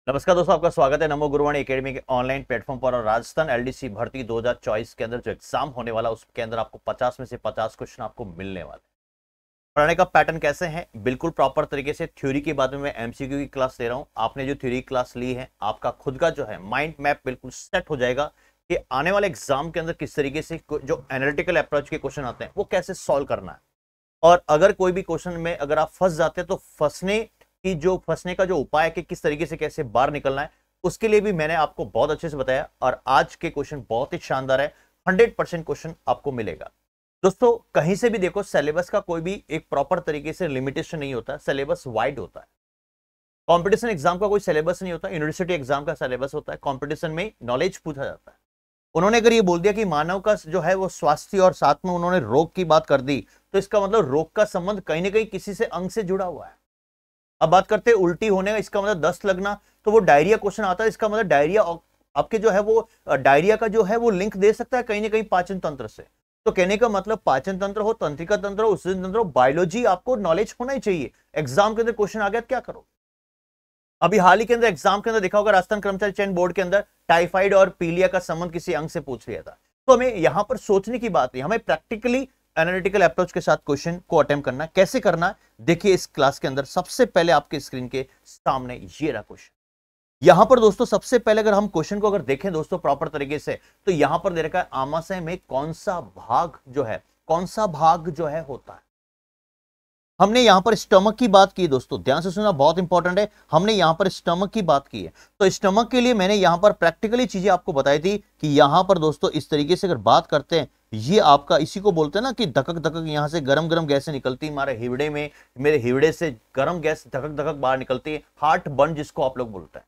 नमस्कार दोस्तों, आपका स्वागत है नमो गुरुवाणी एकेडमी के ऑनलाइन प्लेटफॉर्म पर। और राजस्थान एलडीसी भर्ती 2024 के अंदर जो एग्जाम होने वाला उसके अंदर आपको 50 में से 50 क्वेश्चन आपको मिलने वाले। पढ़ने का पैटर्न कैसे है, बिल्कुल प्रॉपर तरीके से। थ्योरी के बाद में मैं एमसीक्यू की क्लास ले रहा हूं। आपने जो थ्योरी क्लास ली है, आपका खुद का जो है माइंड मैप बिल्कुल सेट हो जाएगा कि आने वाले एग्जाम के अंदर किस तरीके से जो एनालिटिकल अप्रोच के क्वेश्चन आते हैं वो कैसे सॉल्व करना है। और अगर कोई भी क्वेश्चन में अगर आप फंस जाते हैं तो फंसने का जो उपाय है कि किस तरीके से कैसे बाहर निकलना है, उसके लिए भी मैंने आपको बहुत अच्छे से बताया। और आज के क्वेश्चन बहुत ही शानदार है, 100% क्वेश्चन आपको मिलेगा। दोस्तों कहीं से भी देखो, सिलेबस का कोई भी एक प्रॉपर तरीके से लिमिटेशन नहीं होता, सिलेबस वाइड होता है। कंपटीशन एग्जाम का कोई सिलेबस नहीं होता, यूनिवर्सिटी एग्जाम का सिलेबस होता है। कंपटीशन में नॉलेज पूछा जाता है। उन्होंने अगर ये बोल दिया कि मानव का जो है वो स्वास्थ्य और साथ में उन्होंने रोग की बात कर दी, तो इसका मतलब रोग का संबंध कहीं ना कहीं किसी से अंग से जुड़ा हुआ है। अब बात करते हैं उल्टी होने का, इसका मतलब दस्त लगना, तो वो डायरिया क्वेश्चन आता है। इसका मतलब डायरिया आपके जो है वो डायरिया का जो है वो लिंक दे सकता है कहीं ना कहीं पाचन तंत्र से। तो कहने का मतलब पाचन तंत्र हो, तंत्रिका तंत्र हो, उत्सर्जन तंत्र हो, बायोलॉजी आपको नॉलेज होना ही चाहिए। एग्जाम के अंदर क्वेश्चन आ गया क्या करो। अभी हाल ही के अंदर एग्जाम के अंदर देखा होगा, राजस्थान कर्मचारी चयन बोर्ड के अंदर टाइफाइड और पीलिया का संबंध किसी अंग से पूछ लिया था। तो हमें यहां पर सोचने की बात नहीं, हमें प्रैक्टिकली एनालिटिकल अप्रोच के साथ क्वेश्चन को अटेम्प्ट करना। कैसे करना है देखिए इस क्लास के अंदर। सबसे पहले आपके स्क्रीन के सामने ये रहा क्वेश्चन। यहां पर दोस्तों सबसे पहले अगर हम क्वेश्चन को अगर देखें दोस्तों प्रॉपर तरीके से, तो यहां पर दे रखा है आमाशय में कौन सा भाग जो है होता है। हमने यहां पर स्टमक की बात की दोस्तों, ध्यान से सुनना, बहुत इंपॉर्टेंट है। हमने यहां पर स्टमक की बात की है, तो स्टमक के लिए मैंने यहां पर प्रैक्टिकली चीजें आपको बताई थी कि यहां पर दोस्तों इस तरीके से अगर बात करते हैं, ये आपका इसी को बोलते हैं ना कि धकक धकक, यहां से गरम गरम गैसें निकलती है हमारे हिवड़े में, मेरे हिवड़े से गरम गैस धकक धकक बाहर निकलती है, हार्ट बर्न जिसको आप लोग बोलते हैं।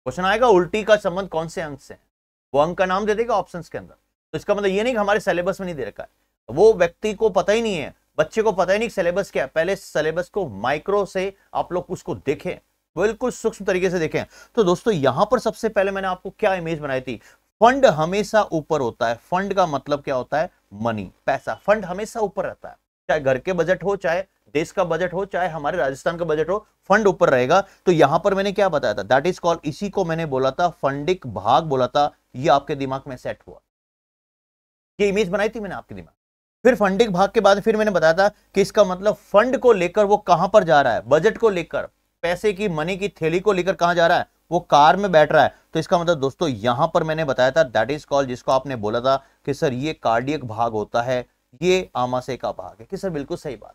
क्वेश्चन आएगा उल्टी का संबंध कौन से अंग से है, वो अंग का नाम दे देगा ऑप्शन के अंदर। तो इसका मतलब ये नहीं कि हमारे सिलेबस में नहीं दे रखा है, वो व्यक्ति को पता ही नहीं है, बच्चे को पता ही नहीं सिलेबस क्या है। पहले सिलेबस को माइक्रो से आप लोग उसको देखें, बिल्कुल सूक्ष्म तरीके से देखें। तो दोस्तों यहां पर सबसे पहले मैंने आपको क्या इमेज बनाई थी, फंड हमेशा ऊपर होता है। फंड का मतलब क्या होता है, मनी, पैसा। फंड हमेशा ऊपर रहता है, चाहे घर के बजट हो, चाहे देश का बजट हो, चाहे हमारे राजस्थान का बजट हो, फंड ऊपर रहेगा। तो यहां पर मैंने क्या बताया था, दैट इज कॉल्ड, इसी को मैंने बोला था फंडिक भाग बोला था। ये आपके दिमाग में सेट हुआ, ये इमेज बनाई थी मैंने आपके दिमाग। फिर फंडिंग भाग के बाद फिर मैंने बताया था कि इसका मतलब फंड को लेकर वो कहां पर जा रहा है, बजट को लेकर, पैसे की मनी की थैली को लेकर कहां जा रहा है, वो कार में बैठ रहा है। तो इसका मतलब दोस्तों यहां पर मैंने बताया था दैट इज कॉल्ड, जिसको आपने बोला था कि सर ये कार्डियक भाग होता है, ये आमाशय का भाग है, कि सर बिल्कुल सही बात।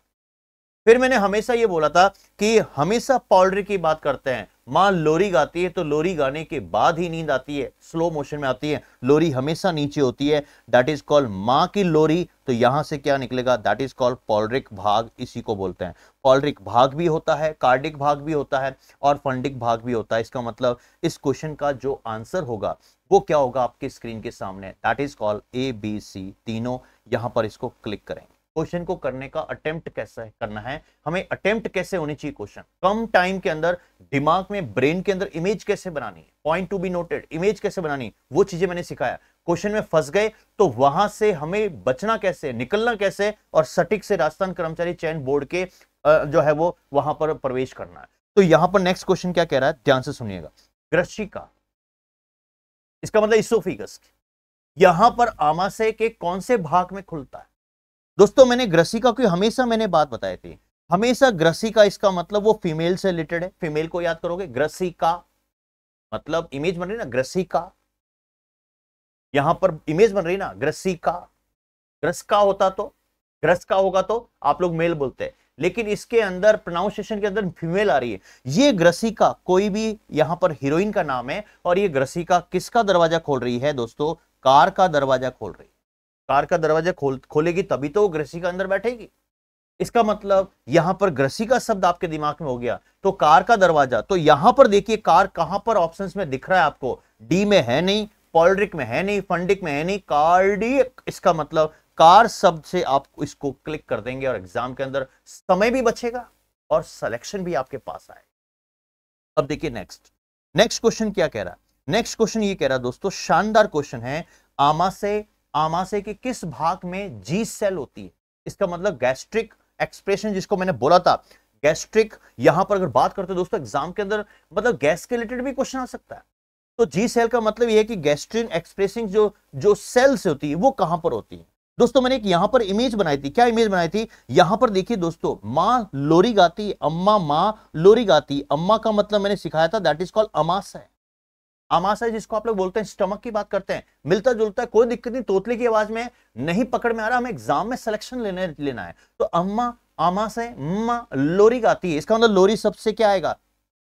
फिर मैंने हमेशा ये बोला था कि हमेशा पोल्ट्री की बात करते हैं, मां लोरी गाती है तो लोरी गाने के बाद ही नींद आती है, स्लो मोशन में आती है, लोरी हमेशा नीचे होती है, दैट इज कॉल्ड मां की लोरी। तो यहां से क्या निकलेगा, दैट इज कॉल्ड पोल्ट्रिक भाग, इसी को बोलते हैं। पोल्ट्रिक भाग भी होता है, कार्डिक भाग भी होता है और फंडिक भाग भी होता है। इसका मतलब इस क्वेश्चन का जो आंसर होगा वो क्या होगा आपके स्क्रीन के सामने, दैट इज कॉल्ड ABC तीनों। यहां पर इसको क्लिक करें। क्वेश्चन को करने का अटेम्प्ट कैसे करना है, हमें अटेम्प्ट कैसे होनी चाहिए, क्वेश्चन कम टाइम के अंदर दिमाग में, ब्रेन के अंदर इमेज कैसे बनानी है, point to be noted, image कैसे बनानी, वो चीजें मैंने सिखाया। क्वेश्चन में फंस गए तो वहां से हमें बचना कैसे, निकलना कैसे, और सटीक से राजस्थान कर्मचारी चयन बोर्ड के जो है वो वहां पर प्रवेश करना है। तो यहां पर नेक्स्ट क्वेश्चन क्या कह रहा है, ध्यान से सुनिएगा। ग्रशिका, इसका मतलब इसोफिगस, यहां पर आमाशय के कौन से भाग में खुलता है। दोस्तों मैंने ग्रसिका की हमेशा मैंने बात बताई थी, हमेशा ग्रसिका, इसका मतलब वो फीमेल से रिलेटेड है। फीमेल को याद करोगे, ग्रसिका मतलब इमेज बन रही ना, ग्रसिका, यहां पर इमेज बन रही ना, ग्रसिका। ग्रस का होता तो, ग्रस का होगा तो आप लोग मेल बोलते हैं, लेकिन इसके अंदर प्रोनाउंसिएशन के अंदर फीमेल आ रही है। ये ग्रसिका कोई भी यहां पर हीरोइन का नाम है, और ये ग्रसिका किसका दरवाजा खोल रही है दोस्तों, कार का दरवाजा खोल रही है। कार का दरवाजा खोलेगी तभी तो वो ग्रसिका अंदर बैठेगी। इसका मतलब यहां पर ग्रसिका शब्द आपके दिमाग में हो गया, तो कार का दरवाजा। तो यहां पर देखिए कार कहां पर ऑप्शंस में दिख रहा है आपको, डी में है नहीं, पॉल्ड्रिक में है नहीं, फंडिक में है नहीं, कार्डियक। इसका मतलब कार शब्द से आप इसको क्लिक कर देंगे और एग्जाम के अंदर समय भी बचेगा और सिलेक्शन भी आपके पास आए। अब देखिए नेक्स्ट क्वेश्चन क्या कह रहा है। नेक्स्ट क्वेश्चन ये कह रहा है दोस्तों, शानदार क्वेश्चन है, आमाशय के किस भाग में जी सेल होती है। इसका मतलब गैस्ट्रिक एक्सप्रेशन, जिसको मैंने बोला था गैस्ट्रिक। यहां पर अगर बात करते हैं दोस्तों एग्जाम के अंदर मतलब गैस के रिलेटेड भी क्वेश्चन आ सकता है। तो जी सेल का मतलब यह है कि गैस्ट्रिन एक्सप्रेसिंग जो जो सेल्स होती है वो कहां पर होती है। दोस्तों मैंने एक यहां पर इमेज बनाई थी, क्या इमेज बनाई थी, यहां पर देखिए दोस्तों, मां लोरी गाती, अम्मा मां लोरी गाती। अम्मा का मतलब मैंने सिखाया था, दैट इज कॉल्ड अमाशय। अमाशय जिसको आप लोग बोलते हैं, स्टमक की बात करते हैं, मिलता जुलता है, कोई दिक्कत नहीं। तोतले की आवाज में नहीं पकड़ में आ रहा, हमें एग्जाम में सिलेक्शन लेना है। तो अम्मा अमाशय मां लोरी गाती है, इसका मतलब लोरी सबसे क्या आएगा,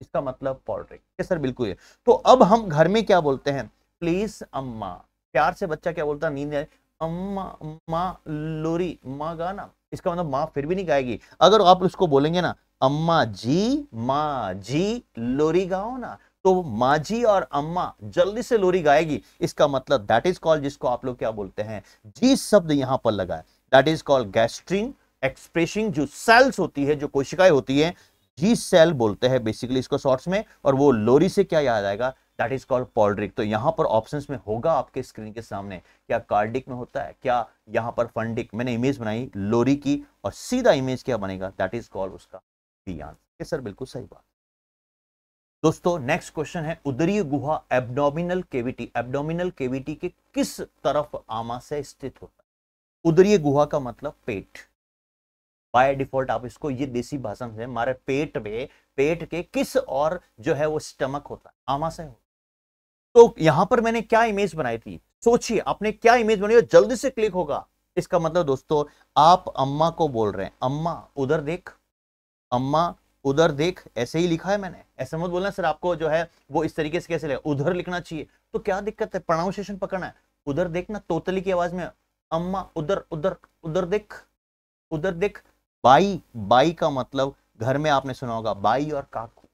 इसका मतलब पोल्ट्री। सर बिल्कुल है। तो अब हम घर में क्या बोलते हैं, प्लीज अम्मा, प्यार से बच्चा क्या बोलता है, नींद आए, अम्मा माँ लोरी, माँ गाना, इसका मतलब माँ फिर भी नहीं गाएगी। अगर आप उसको बोलेंगे ना अम्मा जी माँ जी लोरी गाओ ना, तो माँ जी और अम्मा जल्दी से लोरी गाएगी। इसका मतलब दैट इज कॉल्ड, जिसको आप लोग क्या बोलते हैं, जी शब्द यहां पर लगा है, that is called gastrin expressing जो सेल्स होती है, जो कोशिकाएं होती है, जी सेल बोलते हैं बेसिकली इसको शॉर्ट्स में। और वो लोरी से क्या याद आएगा, दैट इज कॉल्ड पोल्ट्रिक। तो यहां पर ऑप्शंस में होगा आपके स्क्रीन के सामने, क्या कार्डिक में होता है, क्या यहां पर फंडिक। मैंने इमेज बनाई लोरी की और सीधा इमेज क्या बनेगा, दैट इज कॉल्ड उसका बी आंसर। सर बिल्कुल सही बात। दोस्तों नेक्स्ट क्वेश्चन है, उदरीय गुहा एब्डोमिनल केविटी, एब्डोमिनल केविटी के किस तरफ आमाशय स्थित होता है। उदरीय गुहा का मतलब पेट। बाय डिफॉल्ट आप इसको ये देसी भाषा में, हमारे पेट में, पेट के किस और जो है वो स्टमक होता है, आमाशय होता है। तो यहां पर मैंने क्या इमेज बनाई थी, सोचिए आपने क्या इमेज बनाई, जल्दी से क्लिक होगा। इसका मतलब दोस्तों आप अम्मा को बोल रहे हैं, अम्मा उधर देख, अम्मा उधर देख, ऐसे ही लिखा है मैंने, ऐसे मत बोलना सर आपको जो है वो इस तरीके से कैसे लिखा, उधर लिखना चाहिए। तो क्या दिक्कत है, प्रोनाउंसिएशन पकड़ना है, उधर देखना, तोतली की आवाज में, अम्मा उधर उधर उधर देख, उधर देख। बाई, बाई का मतलब घर में आपने सुना होगा बाई और काकू,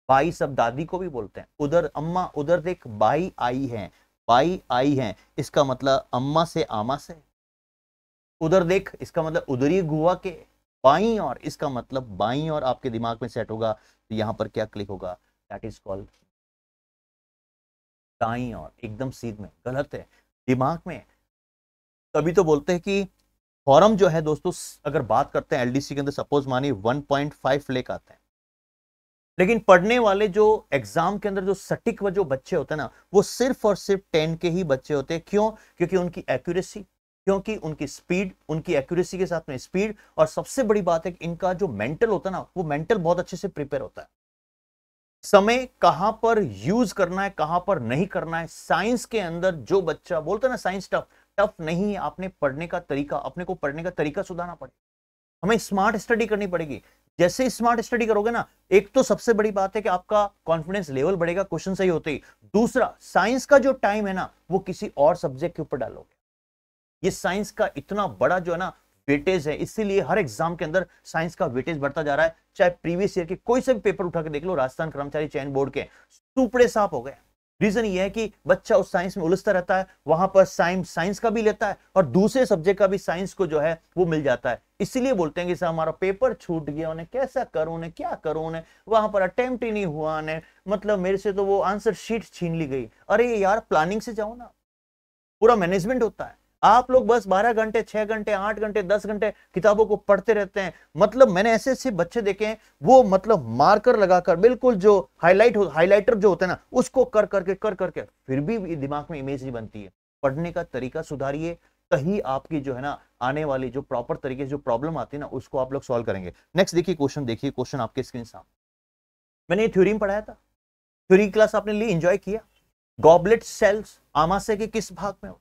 बाई सब दादी को भी बोलते हैं। उधर अम्मा उधर देख, बाई आई है, बाई आई है, इसका मतलब अम्मा से आमा से। उधर देख इसका मतलब उधरी गुआ के बाई और, इसका मतलब बाई और आपके दिमाग में सेट होगा। तो यहां पर क्या क्लिक होगा, दैट इज कॉल्ड दाई और, एकदम सीध में, गलत है दिमाग में। तभी तो बोलते हैं कि फॉरम जो है दोस्तों, अगर बात करते हैं एलडीसी के अंदर, सपोज मानिए 1.5 लाख आते हैं, लेकिन पढ़ने वाले जो एग्जाम के अंदर जो सटीक जो बच्चे होते हैं ना, वो सिर्फ और सिर्फ 10 के ही बच्चे होते हैं। क्यों, क्योंकि उनकी एक्यूरेसी, क्योंकि उनकी स्पीड, उनकी एक्यूरेसी के साथ में स्पीड, और सबसे बड़ी बात है कि इनका जो मेंटल होता है ना, वो मेंटल बहुत अच्छे से प्रिपेयर होता है। समय कहां पर यूज करना है, कहां पर नहीं करना है, साइंस के अंदर जो बच्चा बोलता है ना साइंस टफ, टफ नहीं है। आपने पढ़ने का तरीका, अपने को पढ़ने का तरीका सुधारना पड़ेगा, हमें स्मार्ट स्टडी करनी पड़ेगी। जैसे स्मार्ट स्टडी करोगे ना, एक तो सबसे बड़ी बात है कि आपका कॉन्फिडेंस लेवल बढ़ेगा क्वेश्चन सही होते ही। दूसरा, साइंस का जो टाइम है ना, वो किसी और सब्जेक्ट के ऊपर डालोगे। ये साइंस का इतना बड़ा जो है ना वेटेज है, इसीलिए हर एग्जाम के अंदर साइंस का वेटेज बढ़ता जा रहा है। चाहे प्रीवियस ईयर के कोई से भी पेपर उठा के देख लो, राजस्थान कर्मचारी चयन बोर्ड के सुपड़े साफ हो गए। रीजन ये है कि बच्चा उस साइंस में उलझता रहता है, वहां पर साइंस का भी लेता है और दूसरे सब्जेक्ट का भी साइंस को जो है वो मिल जाता है। इसीलिए बोलते हैं कि सर हमारा पेपर छूट गया, उन्हें कैसा करूं, उन्हें क्या करूं, उन्हें वहां पर अटेम्प्ट ही नहीं हुआ, उन्हें मतलब मेरे से तो वो आंसर शीट छीन ली गई। अरे यार प्लानिंग से जाओ ना, पूरा मैनेजमेंट होता है। आप लोग बस 12 घंटे, 6 घंटे, 8 घंटे, 10 घंटे किताबों को पढ़ते रहते हैं। मतलब मैंने ऐसे ऐसे बच्चे देखे हैं, वो मतलब मार्कर लगाकर बिल्कुल जो हाइलाइटर जो होता है ना, उसको कर करके फिर भी दिमाग में इमेज नहीं बनती है। पढ़ने का तरीका सुधारिए, तभी आपकी जो है ना आने वाली जो प्रॉपर तरीके से जो प्रॉब्लम आती है ना, उसको आप लोग सॉल्व करेंगे। नेक्स्ट देखिए क्वेश्चन, देखिए क्वेश्चन आपके स्क्रीन सामने। मैंने ये थ्योरी में पढ़ाया था, थ्योरी क्लास आपने ली, एंजॉय किया। गॉबलेट सेल्स आमाशय के किस भाग में हो,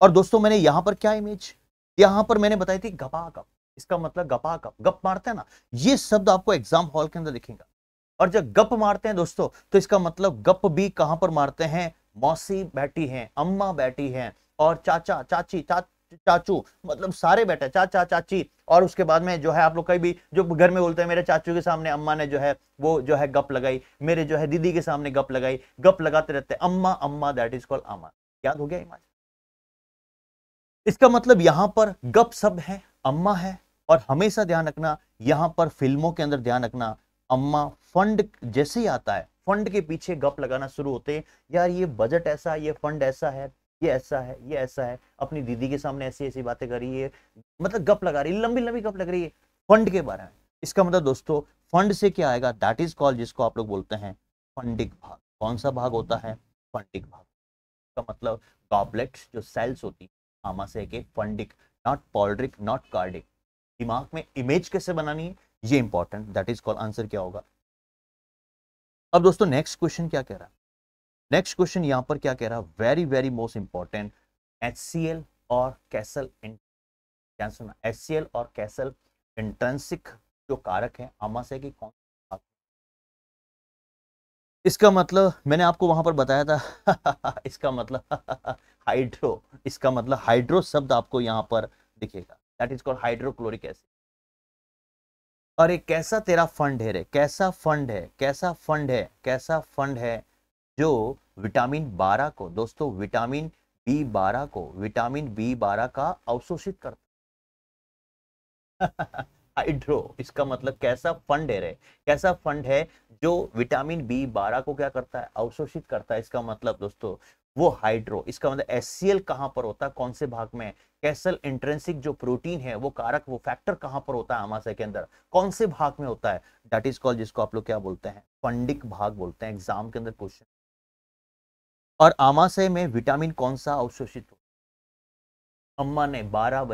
और दोस्तों मैंने यहां पर क्या इमेज, यहां पर मैंने बताई थी गपागप, इसका मतलब गपागप, गप मारते हैं ना, ये शब्द आपको एग्जाम हॉल के अंदर दिखेगा। और जब गप मारते हैं दोस्तों, तो इसका मतलब गप भी कहां पर मारते हैं, मौसी बैठी हैं, अम्मा बैठी हैं, और चाचा चाची चाचू, मतलब सारे बैठे, चाचा चाची। और उसके बाद में जो है आप लोग कहीं भी जो घर में बोलते हैं, मेरे चाचू के सामने अम्मा ने जो है वो जो है गप लगाई, मेरे जो है दीदी के सामने गप लगाई, गप लगाते रहते हैं, अम्मा अम्मा, दैट इज कॉल्ड अम्मा। याद हो गया इमेज, इसका मतलब यहां पर गप सब है, अम्मा है। और हमेशा ध्यान रखना, यहां पर फिल्मों के अंदर ध्यान रखना, अम्मा फंड जैसे ही आता है, फंड के पीछे गप लगाना शुरू होते हैं, यार ये बजट ऐसा है, ये फंड ऐसा है, ये ऐसा है, ये ऐसा है, अपनी दीदी के सामने ऐसी ऐसी बातें कर रही है, मतलब गप लगा रही है, लंबी लंबी गप लग रही है फंड के बारे में। इसका मतलब दोस्तों फंड से क्या आएगा, दैट इज कॉल्ड, जिसको आप लोग बोलते हैं फंडिक भाग। कौन सा भाग होता है, फंडिक भाग। का मतलब गॉबलेट जो सेल्स होती है आमाशय के, फंडिक, नॉट पॉल्ड्रिक, नॉट कार्डिक। दिमाग में इमेज कैसे बनानी है ये important, that is called, answer क्या होगा। अब दोस्तों नेक्स्ट क्वेश्चन क्या कह रहा है, नेक्स्ट क्वेश्चन यहां पर क्या कह रहा है, very very most important, HCl और कैसल, क्या सुना, HCl और कैसल इंट्रिंसिक जो कारक है आमाशय की कौन। इसका मतलब मैंने आपको वहां पर बताया था इसका मतलब हाइड्रो, इसका मतलब हाइड्रो शब्द आपको यहां पर दिखेगा, that is called hydrochloric acid. और एक कैसा तेरा फंड है रे, कैसा फंड है, कैसा फंड है, कैसा फंड है जो विटामिन 12 को दोस्तों, विटामिन B12 को, विटामिन B12 का अवशोषित करता हाइड्रो, इसका मतलब कैसा फंड है रे, कैसा फंड है जो विटामिन B12 को क्या करता है, अवशोषित करता है। इसका मतलब दोस्तों वो हाइड्रो, इसका मतलब HCl कहां पर होता है, कौन से भाग में, कैसल इंट्रिंसिक जो प्रोटीन है वो कारक, वो फैक्टर कहां पर होता है आमाशय के अंदर, कौन से भाग में होता है, दैट इज कॉल्ड, जिसको आप लोग क्या बोलते हैं, फंडिक भाग बोलते हैं। एग्जाम के अंदर क्वेश्चन। और आमाशय में विटामिन कौन सा अवशोषित हो, अम्मा ने 12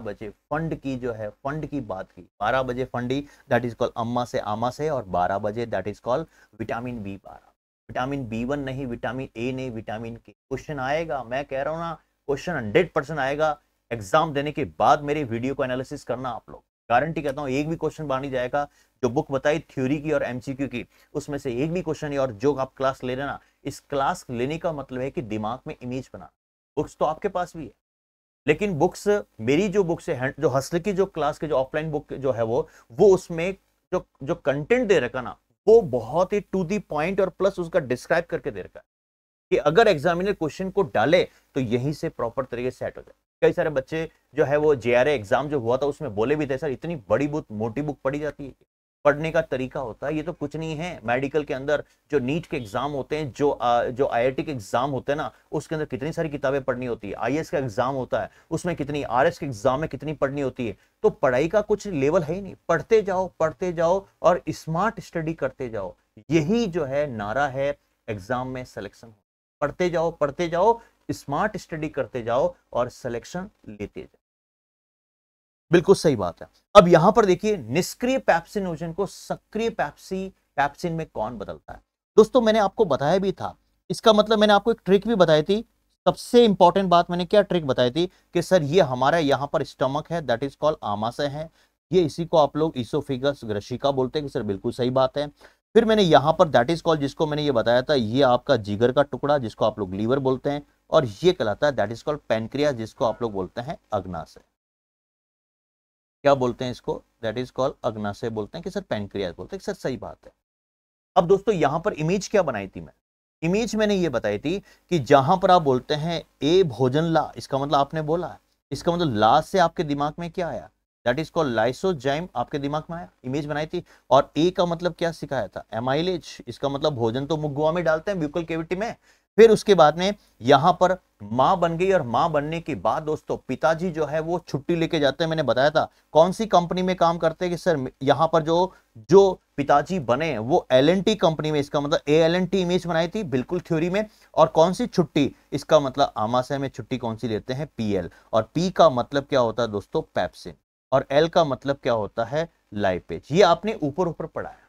बजे फंड की जो है, फंड की बात की, 12 बजे फंडी, दैट इज कॉल्ड अम्मा से, आमा से, और 12 बजे that is called vitamin B12। Vitamin B1 नहीं, विटामिन A नहीं, विटामिन के। क्वेश्चन आएगा, मैं कह रहा हूं ना, क्वेश्चन 100% आएगा। एग्जाम देने के बाद मेरी वीडियो को एनालिसिस करना आप लोग, गारंटी कहता हूं एक भी क्वेश्चन बाहर नहीं जाएगा। जो बुक बताई थ्योरी की और MCQ की, उसमें से एक भी क्वेश्चन नहीं। और जो आप क्लास ले रहे ना, इस क्लास लेने का मतलब है कि दिमाग में इमेज बना। बुक्स तो आपके पास भी है, लेकिन बुक्स, मेरी जो बुक्स है, जो हसल की जो क्लास के जो ऑफलाइन बुक जो है वो उसमें जो जो कंटेंट दे रखा ना, वो बहुत ही टू दी पॉइंट और प्लस उसका डिस्क्राइब करके दे रखा है कि अगर एग्जामिनर क्वेश्चन को डाले तो यहीं से प्रॉपर तरीके से सेट हो जाए। कई सारे बच्चे जो है वो JRA एग्जाम जो हुआ था उसमें बोले भी थे, सर इतनी बड़ी बुक, मोटी बुक पढ़ी जाती है, पढ़ने का तरीका होता है, ये तो कुछ नहीं है। मेडिकल के अंदर जो नीट के एग्जाम होते हैं, जो IIT के एग्जाम होते हैं ना, उसके अंदर कितनी सारी किताबें पढ़नी होती है। IAS का एग्जाम होता है, उसमें कितनी, RS के एग्जाम में कितनी पढ़नी होती है। तो पढ़ाई का कुछ लेवल है ही नहीं, पढ़ते जाओ पढ़ते जाओ और स्मार्ट स्टडी करते जाओ, यही जो है नारा है एग्जाम में सिलेक्शन। पढ़ते जाओ, स्मार्ट स्टडी करते जाओ और सिलेक्शन लेते जाओ। बिल्कुल सही बात है। अब यहां पर देखिए, निष्क्रिय पैप्सिनोजन को सक्रिय पैप्सिन में कौन बदलता है। दोस्तों मैंने आपको बताया भी था, इसका मतलब मैंने आपको एक ट्रिक भी बताई थी। सबसे इंपॉर्टेंट बात मैंने क्या ट्रिक बताई थी कि सर ये हमारा यहां पर स्टमक है, दैट इज कॉल्ड आमाशय है, ये इसी को आप लोग इसोफेगस ग्रशिका बोलते हैं कि सर बिल्कुल सही बात है। फिर मैंने यहां पर दैट इज कॉल्ड, जिसको मैंने ये बताया था, ये आपका जिगर का टुकड़ा जिसको आप लोग लीवर बोलते हैं, और ये कहलाता है दैट इज कॉल्ड पैनक्रियास जिसको आप लोग बोलते हैं अग्नाशय। क्या बोलते हैं इसको, दैट इज कॉल्ड अग्नाशय बोलते हैं कि सर पैनक्रियास बोलते हैं, सर सही बात है। अब दोस्तों यहां पर इमेज क्या बनाई थी मैं, इमेज मैंने ये बताई थी कि जहां पर आप बोलते हैं ए भोजन ला, इसका मतलब आपने बोला है, इसका मतलब ला से आपके दिमाग में क्या आया, दैट इज कॉल्ड लाइसोजाइम, आपके दिमाग में आया, इमेज बनाई थी। और ए का मतलब क्या सिखाया था, एमाइलेज, इसका मतलब भोजन तो मुख में डालते हैं ब्यूकल केविटी में। फिर उसके बाद में यहां पर मां बन गई, और मां बनने के बाद दोस्तों पिताजी जो है वो छुट्टी लेके जाते हैं। मैंने बताया था कौन सी कंपनी में काम करते हैं कि सर यहां पर जो जो पिताजी बने वो L&T कंपनी में, इसका मतलब L&T इमेज बनाई थी बिल्कुल थ्योरी में। और कौन सी छुट्टी, इसका मतलब आमाशय में छुट्टी कौन सी लेते हैं, PL। और P का मतलब क्या होता है दोस्तों, पैप्सिन। और L का मतलब क्या होता है, लाइपेज। ये आपने ऊपर ऊपर पढ़ा है,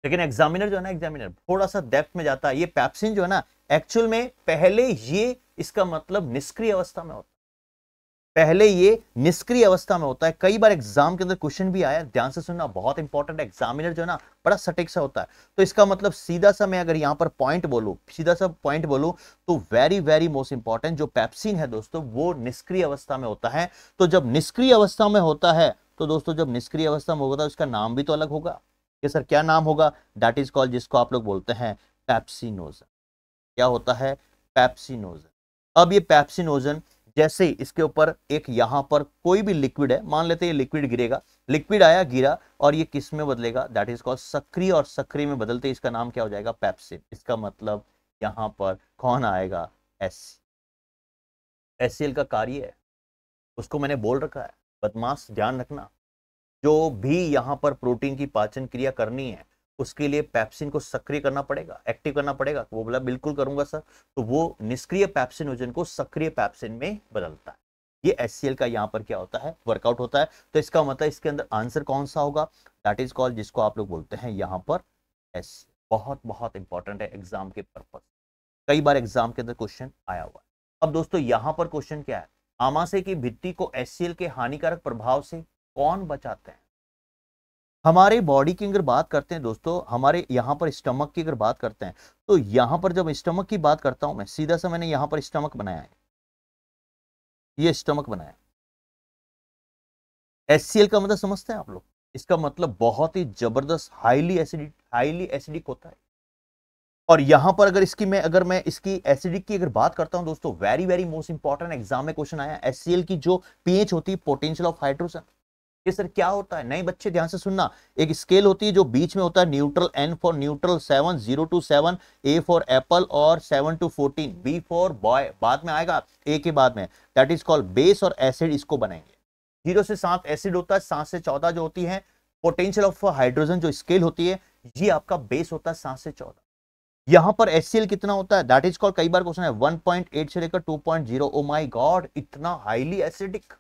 लेकिन एग्जामिनर जो है ना, एग्जामिनर थोड़ा सा डेप्थ में जाता है। ये पैप्सिन जो है ना, एक्चुअल में पहले ये, इसका मतलब निष्क्रिय अवस्था में होता है, पहले ये निष्क्रिय अवस्था में होता है। कई बार एग्जाम के अंदर क्वेश्चन भी आया, ध्यान से सुनना, बहुत इंपॉर्टेंट है। एग्जामिनर जो है ना बड़ा सटीक सा होता है। तो इसका मतलब सीधा सा मैं अगर यहां पर पॉइंट बोलूं, सीधा सा पॉइंट बोलूं, तो वेरी वेरी मोस्ट इंपॉर्टेंट जो पैप्सिन है दोस्तों, वो निष्क्रिय अवस्था में होता है। तो जब निष्क्रिय अवस्था में होता है, तो दोस्तों जब निष्क्रिय अवस्था में होता है उसका नाम भी तो अलग होगा कि सर क्या नाम होगा, दैट इज कॉल्ड, जिसको आप लोग बोलते हैं पैप्सिनोजन। क्या होता है, पैप्सिनोजन। अब ये पैप्सिनोजन, जैसे इसके ऊपर एक यहां पर कोई भी लिक्विड है, मान लेते हैं ये लिक्विड गिरेगा, लिक्विड आया गिरा, और ये किस में बदलेगा, दैट इज कॉल्ड सक्रिय, और सक्रिय में बदलते इसका नाम क्या हो जाएगा, पैप्सिन। इसका मतलब यहां पर कौन आएगा, HCl का कार्य है, उसको मैंने बोल रखा है, बदमाश ध्यान रखना। जो भी यहाँ पर प्रोटीन की पाचन क्रिया करनी है उसके लिए पेप्सिन को सक्रिय करना पड़ेगा, एक्टिव करना पड़ेगा। वो बोला बिल्कुल करूंगा सर। तो वो निष्क्रिय पेप्सिनोजन को सक्रिय पेप्सिन में बदलता है। ये HCl का यहाँ पर क्या होता है, वर्कआउट होता है। तो इसका मतलब इसके अंदर आंसर कौन सा होगा, दैट इज कॉल्ड, जिसको आप लोग बोलते हैं यहाँ पर HCl। बहुत बहुत इंपॉर्टेंट है एग्जाम के पर्पज, कई बार एग्जाम के अंदर क्वेश्चन आया हुआ है। अब दोस्तों यहाँ पर क्वेश्चन क्या है, आमाशय की भित्ति को HCl के हानिकारक प्रभाव से कौन बचाते हैं। हमारे बॉडी की अगर बात करते हैं दोस्तों, हमारे यहाँ पर स्टमक की अगर बात करते हैं, तो यहाँ पर जब स्टमक की बात करता हूं मैं, सीधा सा मैंने यहाँ पर स्टमक बनाया है, ये स्टमक बनाया। HCl का मतलब समझते हैं आप लोग, इसका मतलब बहुत ही जबरदस्त हाईली एसिडिक होता है। और यहां पर अगर मैं इसकी एसिडिक की अगर बात करता हूं दोस्तों, very very most important exam में क्वेश्चन आया, HCl की जो पीएच होती है, पोटेंशियल ऑफ हाइड्रोजन, ये सर क्या होता है। नए बच्चे ध्यान से सुनना, एक स्केल होती है जो बीच में होता है neutral, N for neutral, 7 0 to 7, A for Apple और 7 to 14, B फॉर बॉय बाद में आएगा, A के बाद में, दैट इज कॉल्ड बेस और एसिड, इसको बनाएंगे। 0 से 7 एसिड होता है, 7 से 14 जो होती है पोटेंशियल ऑफ हाइड्रोजन जो स्केल होती है, ये आपका बेस होता है 7 से 14। यहां पर HCl कितना होता है, दैट इज कॉल्ड, कई बार क्वेश्चन है 1.8 से लेकर 2.0। ओ माय गॉड, इतना हाईली एसिडिक,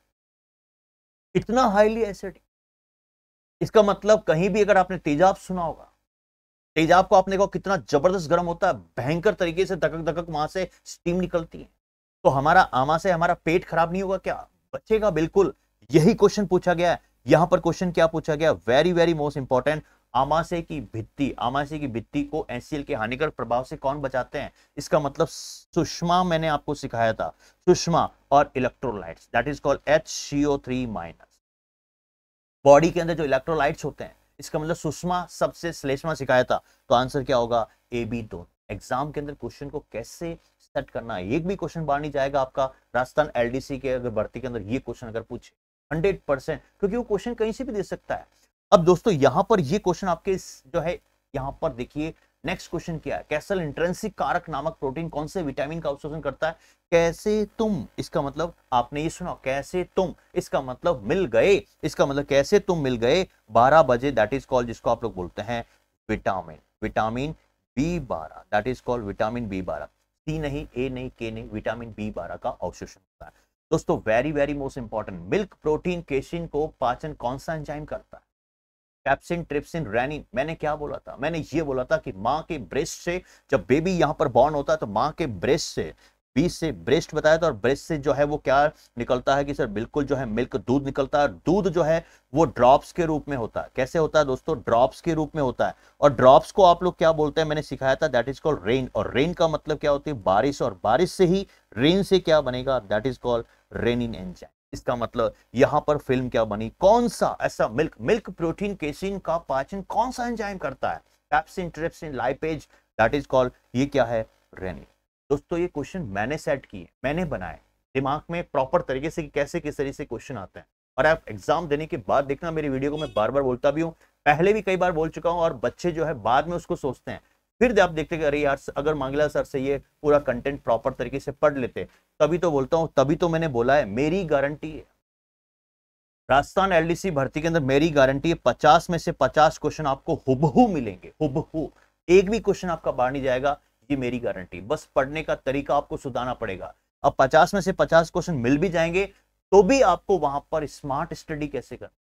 इतना हाईली एसिडिक। इसका मतलब कहीं भी अगर आपने तेजाब सुना होगा, तेजाब को आपने कहा कितना जबरदस्त गर्म होता है, भयंकर तरीके से धकक धकक वहां से स्टीम निकलती है। तो हमारा आमाशय, हमारा पेट खराब नहीं होगा क्या, बचेगा बिल्कुल। यही क्वेश्चन पूछा गया है। यहां पर क्वेश्चन क्या पूछा गया, वेरी वेरी मोस्ट इंपॉर्टेंट, आमाशय की भित्ति को HCl के हानिकारक प्रभाव से कौन बचाते हैं। इसका मतलब सुषमा, मैंने आपको सिखाया था, सुषमा और electrolytes, that is called HCO3-। Body के अंदर जो इलेक्ट्रोलाइट्स होते हैं, इसका मतलब सुषमा सबसे श्लेष्मा सिखाया था। तो आंसर क्या होगा, A B दोनों। एग्जाम के अंदर क्वेश्चन को कैसे सेट करना है, एक भी क्वेश्चन बाहर नहीं जाएगा आपका राजस्थान LDC के अगर भर्ती के अंदर ये क्वेश्चन अगर पूछे 100%, क्योंकि वो क्वेश्चन कहीं से भी दे सकता है। अब दोस्तों यहां पर ये क्वेश्चन आपके जो है, यहां पर देखिए नेक्स्ट क्वेश्चन क्या है, कैसल इंट्रिंसिक कारक नामक प्रोटीन कौन से विटामिन का अवशोषण करता है। कैसे तुम, इसका मतलब आपने ये सुना, कैसे तुम, इसका मतलब मिल गए, इसका मतलब कैसे तुम मिल गए 12 बजे, दैट इज कॉल्ड, जिसको आप लोग बोलते हैं vitamin B12, that is called vitamin B12। C नहीं, A नहीं, K नहीं, विटामिन B12 का अवशोषण होता है। दोस्तों very very most important, milk protein casein को पाचन कौन सा एंजाइम करता है। Pepsin, trypsin, rennin. मैंने क्या बोला था, मैंने ये बोला था कि माँ के ब्रेस्ट से जब बेबी यहां पर बॉर्न होता है, तो माँ के ब्रेस्ट से, बीच से ब्रेस्ट बताया था, और ब्रेस्ट से जो है वो क्या निकलता है कि सर बिल्कुल जो है मिल्क, दूध निकलता है। दूध जो है वो ड्रॉप्स के रूप में होता है। कैसे होता है दोस्तों, ड्रॉप्स के रूप में होता है। और ड्रॉप्स को आप लोग क्या बोलते हैं, मैंने सिखाया था, दैट इज कॉल्ड रेन। और रेन का मतलब क्या होती है, बारिश। और बारिश से ही, रेन से क्या बनेगा, that is called rennin enzyme. इसका मतलब यहां पर फिल्म क्या बनी, कौन सा ऐसा मिल्क प्रोटीन केसिन का पाचन कौन सा एंजाइम करता है, pepsin, trypsin, lipase, that is called, ये क्या है, रेनिन। दोस्तों ये क्वेश्चन मैंने सेट किए, मैंने बनाए दिमाग में प्रॉपर तरीके से कि कैसे किस तरीके से क्वेश्चन आते हैं। और आप एग्जाम देने के बाद देखना, मेरी वीडियो को मैं बार बार बोलता भी हूं, पहले भी कई बार बोल चुका हूं, और बच्चे जो है बाद में उसको सोचते हैं, फिर आप देखते कि अरे यार अगर मांगला सर से ये पूरा कंटेंट प्रॉपर तरीके से पढ़ लेते, तभी तो बोलता हूं, तभी तो मैंने बोला है, मेरी गारंटी है राजस्थान LDC भर्ती के अंदर, मेरी गारंटी है 50 में से 50 क्वेश्चन आपको हुबहू मिलेंगे, हुबहू, एक भी क्वेश्चन आपका बाहर नहीं जाएगा, ये मेरी गारंटी। बस पढ़ने का तरीका आपको सुधारना पड़ेगा। अब 50 में से 50 क्वेश्चन मिल भी जाएंगे, तो भी आपको वहां पर स्मार्ट स्टडी कैसे करना,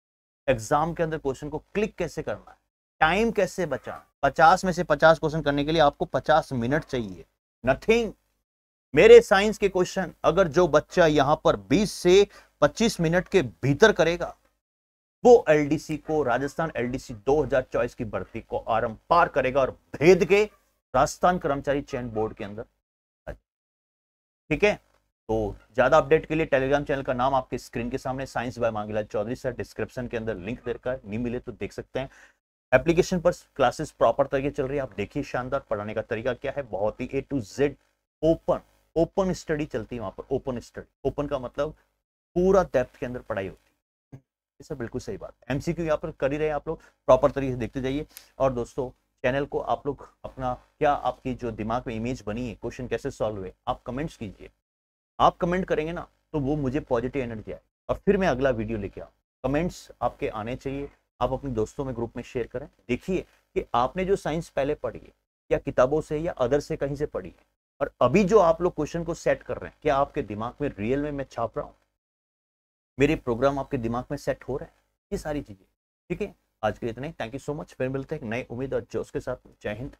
एग्जाम के अंदर क्वेश्चन को क्लिक कैसे करना है, टाइम कैसे बचाना। 50 में से 50 क्वेश्चन करने के लिए आपको 50 मिनट चाहिए, नथिंग। मेरे साइंस के क्वेश्चन अगर जो बच्चा यहां पर 20 से 25 मिनट के भीतर करेगा, वो LDC को, राजस्थान LDC 2024 की भर्ती को आरंभ पार करेगा और भेद के राजस्थान कर्मचारी चयन बोर्ड के अंदर। ठीक है, तो ज्यादा अपडेट के लिए टेलीग्राम चैनल का नाम आपके स्क्रीन के सामने, science by Mangilal Chaudhary sir, description के अंदर लिंक देकर, नहीं मिले तो देख सकते हैं। एप्लीकेशन पर क्लासेस प्रॉपर तरीके चल रही है, आप देखिए, शानदार पढ़ाने का तरीका क्या है, बहुत ही A to Z open study चलती है वहां पर। ओपन स्टडी, ओपन का मतलब पूरा डेप्थ के अंदर पढ़ाई होती है, ये सब बिल्कुल सही बात है। MCQ यहाँ पर कर ही रहे हैं आप लोग, प्रॉपर तरीके से देखते जाइए। और दोस्तों चैनल को आप लोग अपना, क्या आपकी जो दिमाग में इमेज बनी है, क्वेश्चन कैसे सॉल्व हुए, आप कमेंट्स कीजिए। आप कमेंट करेंगे ना, तो वो मुझे पॉजिटिव एनर्जी आए, और फिर मैं अगला वीडियो लेके आऊँ। कमेंट्स आपके आने चाहिए, आप अपने दोस्तों में ग्रुप में शेयर करें। देखिए कि आपने जो साइंस पहले पढ़ी है या किताबों से या अदर से कहीं से पढ़ी है, और अभी जो आप लोग क्वेश्चन को सेट कर रहे हैं, क्या आपके दिमाग में रियल में मैं छाप रहा हूं, मेरे प्रोग्राम आपके दिमाग में सेट हो रहे हैं, ये सारी चीजें। ठीक है, आज के लिए इतना ही। Thank you so much. फिर मिलते हैं एक नई उम्मीद और जोश के साथ। जय हिंद।